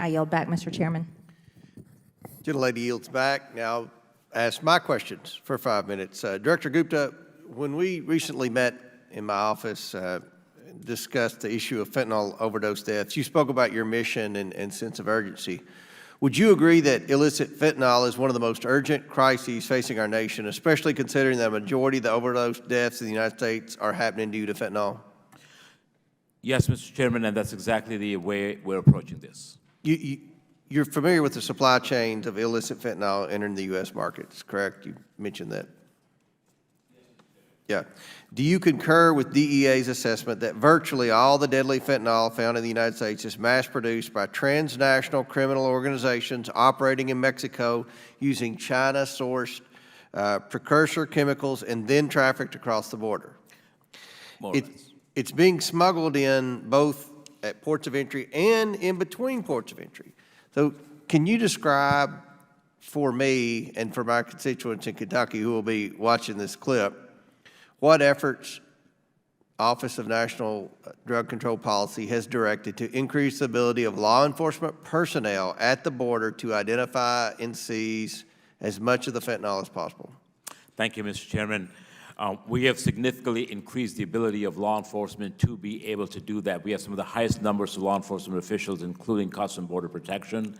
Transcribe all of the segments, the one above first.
I yield back, Mr. Chairman. Gentlelady yields back. Now, I'll ask my questions for 5 minutes. Director Gupta, when we recently met in my office, discussed the issue of fentanyl overdose deaths, you spoke about your mission and sense of urgency. Would you agree that illicit fentanyl is one of the most urgent crises facing our nation, especially considering that a majority of the overdose deaths in the United States are happening due to fentanyl? Yes, Mr. Chairman, and that's exactly the way we're approaching this. You're familiar with the supply chains of illicit fentanyl entering the U.S. markets, correct? You mentioned that. Yeah. Do you concur with DEA's assessment that virtually all the deadly fentanyl found in the United States is mass-produced by transnational criminal organizations operating in Mexico using China-sourced precursor chemicals and then trafficked across the border? More or less. It's being smuggled in both at ports of entry and in between ports of entry. So can you describe for me and for my constituents in Kentucky who will be watching this clip, what efforts Office of National Drug Control Policy has directed to increase the ability of law enforcement personnel at the border to identify and seize as much of the fentanyl as possible? Thank you, Mr. Chairman. We have significantly increased the ability of law enforcement to be able to do that. We have some of the highest numbers of law enforcement officials, including Customs and Border Protection,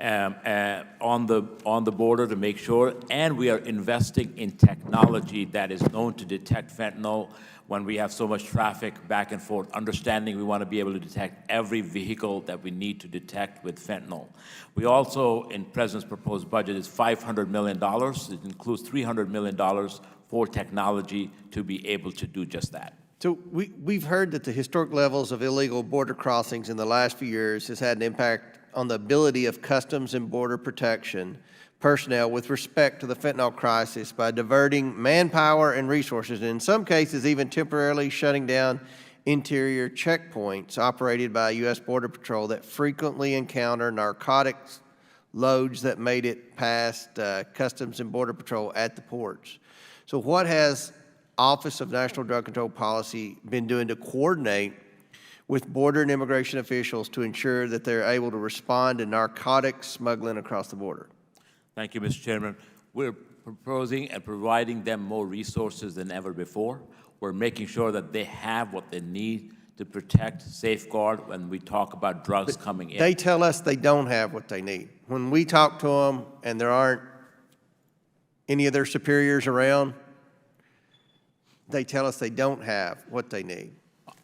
on the border to make sure, and we are investing in technology that is known to detect fentanyl when we have so much traffic back and forth, understanding we want to be able to detect every vehicle that we need to detect with fentanyl. We also, in President's proposed budget, is $500 million. It includes $300 million for technology to be able to do just that. So we've heard that the historic levels of illegal border crossings in the last few years has had an impact on the ability of Customs and Border Protection personnel with respect to the fentanyl crisis by diverting manpower and resources, and in some cases even temporarily shutting down interior checkpoints operated by U.S. Border Patrol that frequently encounter narcotics loads that made it past Customs and Border Patrol at the ports. So what has Office of National Drug Control Policy been doing to coordinate with border and immigration officials to ensure that they're able to respond to narcotics smuggling across the border? Thank you, Mr. Chairman. We're proposing and providing them more resources than ever before. We're making sure that they have what they need to protect, safeguard when we talk about drugs coming in. They tell us they don't have what they need. When we talk to them and there aren't any of their superiors around, they tell us they don't have what they need.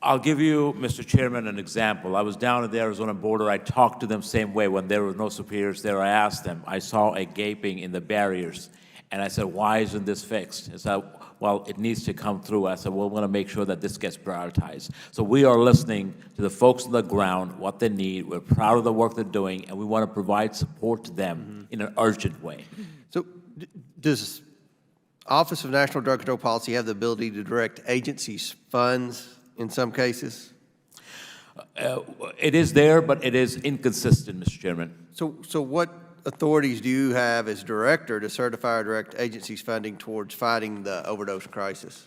I'll give you, Mr. Chairman, an example. I was down at the Arizona border. I talked to them same way when there were no superiors there. I asked them. I saw a gaping in the barriers, and I said, why isn't this fixed? They said, well, it needs to come through. I said, well, we're going to make sure that this gets prioritized. So we are listening to the folks on the ground, what they need. We're proud of the work they're doing, and we want to provide support to them in an urgent way. So does Office of National Drug Control Policy have the ability to direct agencies' funds in some cases? It is there, but it is inconsistent, Mr. Chairman. So what authorities do you have as director to certify or direct agencies' funding towards fighting the overdose crisis?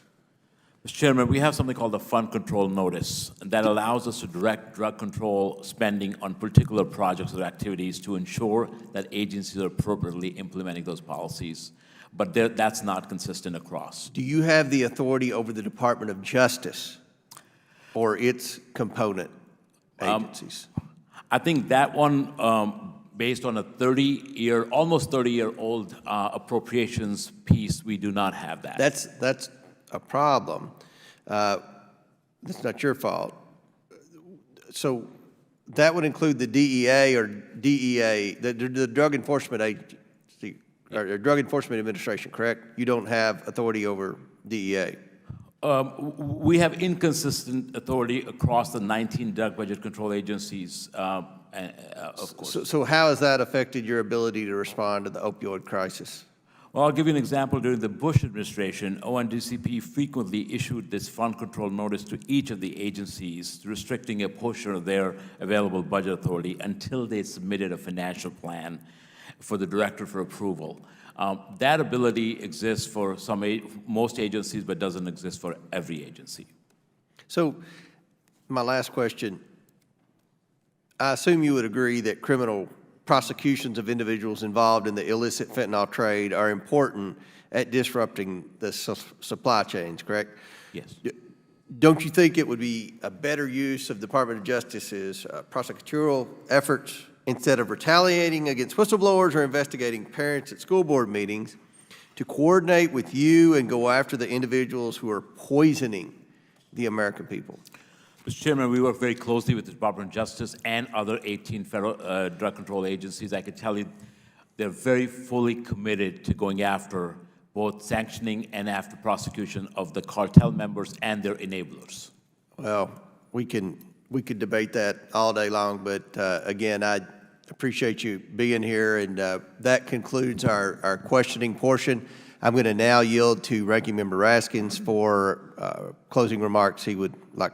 Mr. Chairman, we have something called the Fund Control Notice that allows us to direct drug control spending on particular projects or activities to ensure that agencies are appropriately implementing those policies. But that's not consistent across. Do you have the authority over the Department of Justice or its component agencies? I think that one, based on a almost 30-year-old appropriations piece, we do not have that. That's a problem. That's not your fault. So that would include the DEA or DEA, the Drug Enforcement Agency, or Drug Enforcement Administration, correct? You don't have authority over DEA. We have inconsistent authority across the 19 drug budget control agencies, of course. So how has that affected your ability to respond to the opioid crisis? Well, I'll give you an example. During the Bush administration, ONDCP frequently issued this fund control notice to each of the agencies, restricting a portion of their available budget authority until they submitted a financial plan for the director for approval. That ability exists for most agencies, but doesn't exist for every agency. So my last question, I assume you would agree that criminal prosecutions of individuals involved in the illicit fentanyl trade are important at disrupting the supply chains, correct? Yes. Don't you think it would be a better use of Department of Justice's prosecutorial efforts instead of retaliating against whistleblowers or investigating parents at school board meetings to coordinate with you and go after the individuals who are poisoning the American people? Mr. Chairman, we work very closely with the Department of Justice and other 18 federal drug control agencies. I can tell you they're very fully committed to going after both sanctioning and after prosecution of the cartel members and their enablers. Well, we could debate that all day long, but again, I appreciate you being here, and that concludes our questioning portion. I'm going to now yield to Ranking Member Raskins for closing remarks he would like